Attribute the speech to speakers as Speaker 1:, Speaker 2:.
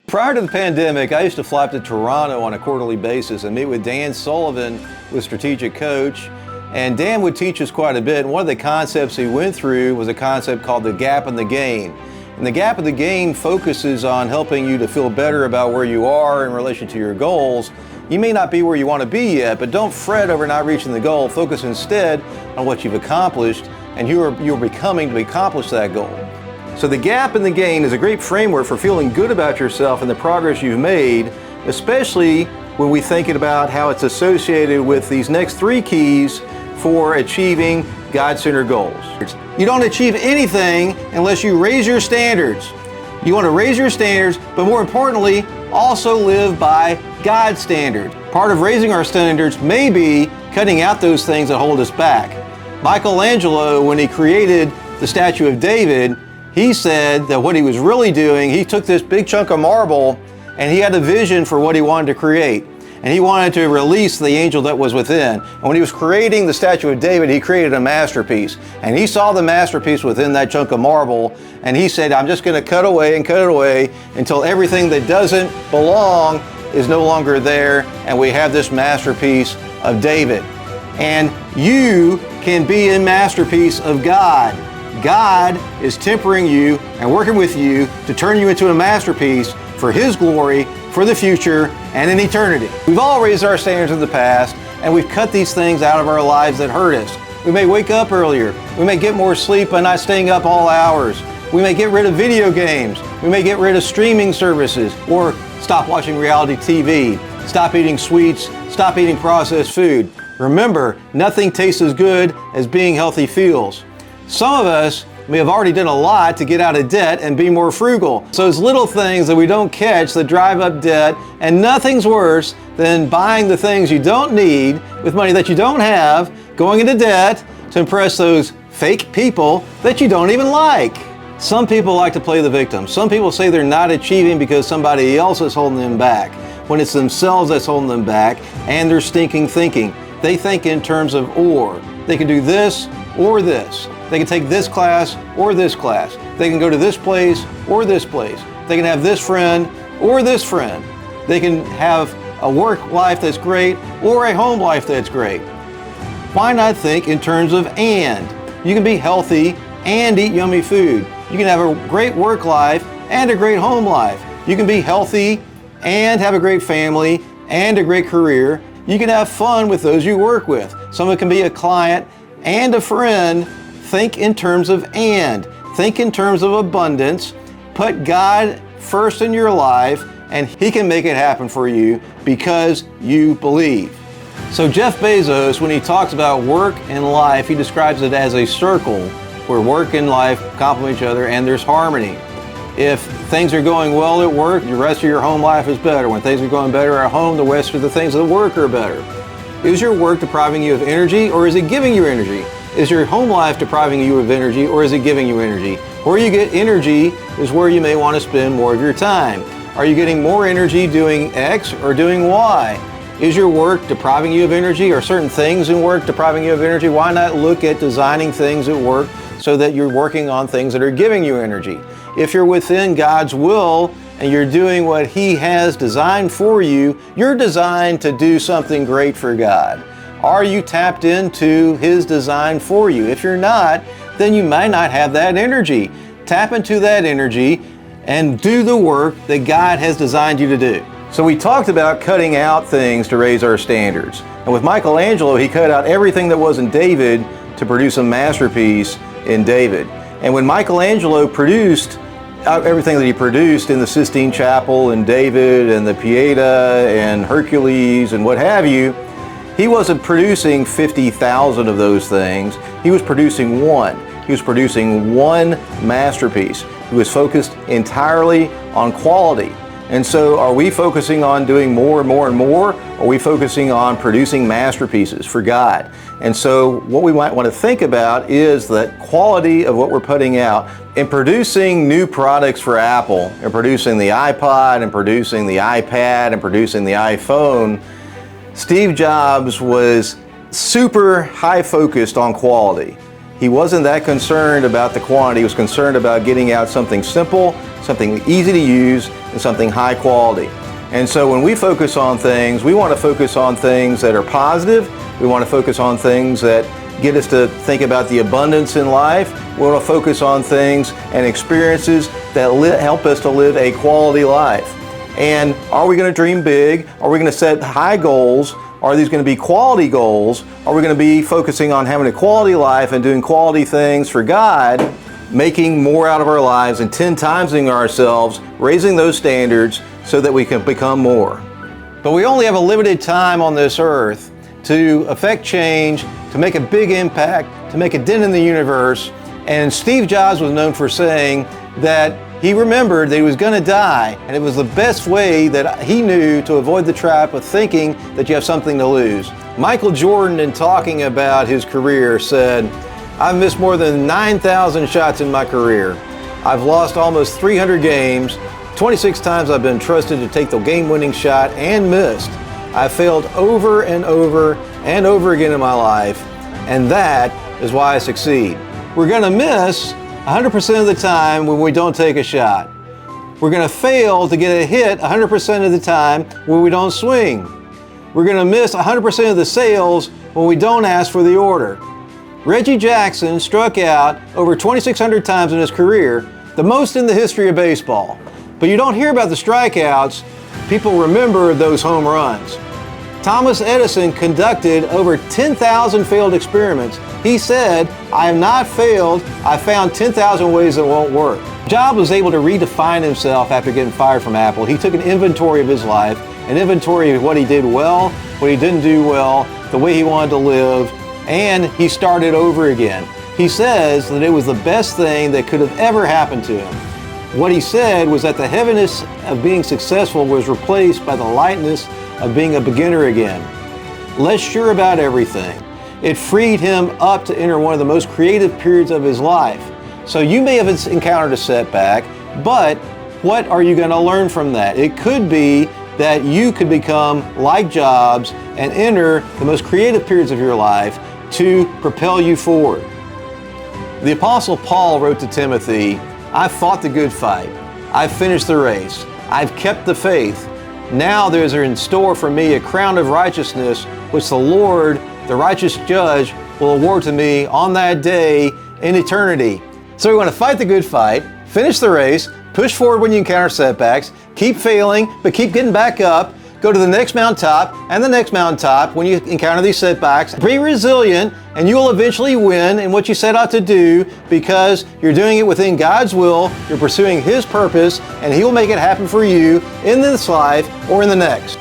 Speaker 1: Prior to the pandemic, I used to fly up to Toronto on a quarterly basis and meet with Dan Sullivan with Strategic Coach. And Dan would teach us quite a bit. And one of the concepts he went through was a concept called the gap in the gain. And the gap in the gain focuses on helping you to feel better about where you are in relation to your goals. You may not be where you want to be yet, but don't fret over not reaching the goal. Focus instead on what you've accomplished and you're becoming to accomplish that goal. So the gap in the gain is a great framework for feeling good about yourself and the progress you've made, especially when we think about how it's associated with these next three keys for achieving God-centered goals. You don't achieve anything unless you raise your standards. You want to raise your standards, but more importantly, also live by God's standard. Part of raising our standards may be cutting out those things that hold us back. Michaelangelo, when he created the statue of David, he said that what he was really doing, he took this big chunk of marble and he had a vision for what he wanted to create. And he wanted to release the angel that was within. And when he was creating the statue of David, he created a masterpiece. And he saw the masterpiece within that chunk of marble. And he said, I'm just going to cut away and cut it away until everything that doesn't belong is no longer there. And we have this masterpiece of David. And you can be a masterpiece of God. God is tempering you and working with you to turn you into a masterpiece for His glory, for the future, and in eternity. We've all raised our standards in the past, and we've cut these things out of our lives that hurt us. We may wake up earlier. We may get more sleep by not staying up all hours. We may get rid of video games. We may get rid of streaming services, or stop watching reality TV. Stop eating sweets. Stop eating processed food. Remember, nothing tastes as good as being healthy feels. Some of us may have already done a lot to get out of debt and be more frugal. So it's little things that we don't catch that drive up debt, and nothing's worse than buying the things you don't need with money that you don't have, going into debt to impress those fake people that you don't even like. Some people like to play the victim. Some people say they're not achieving because somebody else is holding them back, when it's themselves that's holding them back and they're stinking thinking. They think in terms of or. They can do this or this. They can take this class or this class. They can go to this place or this place. They can have this friend or this friend. They can have a work life that's great or a home life that's great. Why not think in terms of and? You can be healthy and eat yummy food. You can have a great work life and a great home life. You can be healthy and have a great family and a great career. You can have fun with those you work with. Someone can be a client and a friend. Think in terms of and. Think in terms of abundance. Put God first in your life, and He can make it happen for you because you believe. So Jeff Bezos, when he talks about work and life, he describes it as a circle where work and life complement each other and there's harmony. If things are going well at work, the rest of your home life is better. When things are going better at home, the rest of the things at work are better. Is your work depriving you of energy, or is it giving you energy? Is your home life depriving you of energy, or is it giving you energy? Where you get energy is where you may want to spend more of your time. Are you getting more energy doing X or doing Y? Is your work depriving you of energy? Are certain things in work depriving you of energy? Why not look at designing things at work so that you're working on things that are giving you energy? If you're within God's will and you're doing what He has designed for you, you're designed to do something great for God. Are you tapped into His design for you? If you're not, then you might not have that energy. Tap into that energy and do the work that God has designed you to do. So we talked about cutting out things to raise our standards. And with Michaelangelo, he cut out everything that wasn't David to produce a masterpiece in David. And when Michaelangelo produced everything that he produced in the Sistine Chapel and David and the Pieta and Hercules and what have you, he wasn't producing 50,000 of those things. He was producing one. He was producing one masterpiece. He was focused entirely on quality. And so are we focusing on doing more and more and more? Or are we focusing on producing masterpieces for God? And so what we might want to think about is the quality of what we're putting out. In producing new products for Apple, and producing the iPod, and producing the iPad, and producing the iPhone, Steve Jobs was super high focused on quality. He wasn't that concerned about the quantity. He was concerned about getting out something simple, something easy to use, and something high quality. And so when we focus on things, we want to focus on things that are positive. We want to focus on things that get us to think about the abundance in life. We want to focus on things and experiences that help us to live a quality life. And are we going to dream big? Are we going to set high goals? Are these going to be quality goals? Are we going to be focusing on having a quality life and doing quality things for God, making more out of our lives and 10 timesing ourselves, raising those standards so that we can become more? But we only have a limited time on this earth to affect change, to make a big impact, to make a dent in the universe. And Steve Jobs was known for saying that he remembered that he was going to die, and it was the best way that he knew to avoid the trap of thinking that you have something to lose. Michael Jordan, in talking about his career, said, "I've missed more than 9,000 shots in my career. I've lost almost 300 games. 26 times I've been trusted to take the game-winning shot and missed. I've failed over and over and over again in my life, and that is why I succeed." We're going to miss 100% of the time when we don't take a shot. We're going to fail to get a hit 100% of the time when we don't swing. We're going to miss 100% of the sales when we don't ask for the order. Reggie Jackson struck out over 2,600 times in his career, the most in the history of baseball. But you don't hear about the strikeouts. People remember those home runs. Thomas Edison conducted over 10,000 failed experiments. He said, "I have not failed. I found 10,000 ways that won't work." Jobs was able to redefine himself after getting fired from Apple. He took an inventory of his life, an inventory of what he did well, what he didn't do well, the way he wanted to live, and he started over again. He says that it was the best thing that could have ever happened to him. What he said was that the heaviness of being successful was replaced by the lightness of being a beginner again. Less sure about everything. It freed him up to enter one of the most creative periods of his life. So you may have encountered a setback, but what are you going to learn from that? It could be that you could become like Jobs and enter the most creative periods of your life to propel you forward. The Apostle Paul wrote to Timothy, "I've fought the good fight. I've finished the race. I've kept the faith. Now there's in store for me a crown of righteousness, which the Lord, the righteous judge, will award to me on that day in eternity." So we want to fight the good fight, finish the race, push forward when you encounter setbacks, keep failing, but keep getting back up, go to the next mountaintop and the next mountaintop when you encounter these setbacks. Be resilient, and you will eventually win in what you set out to do, because you're doing it within God's will, you're pursuing His purpose, and He will make it happen for you in this life or in the next.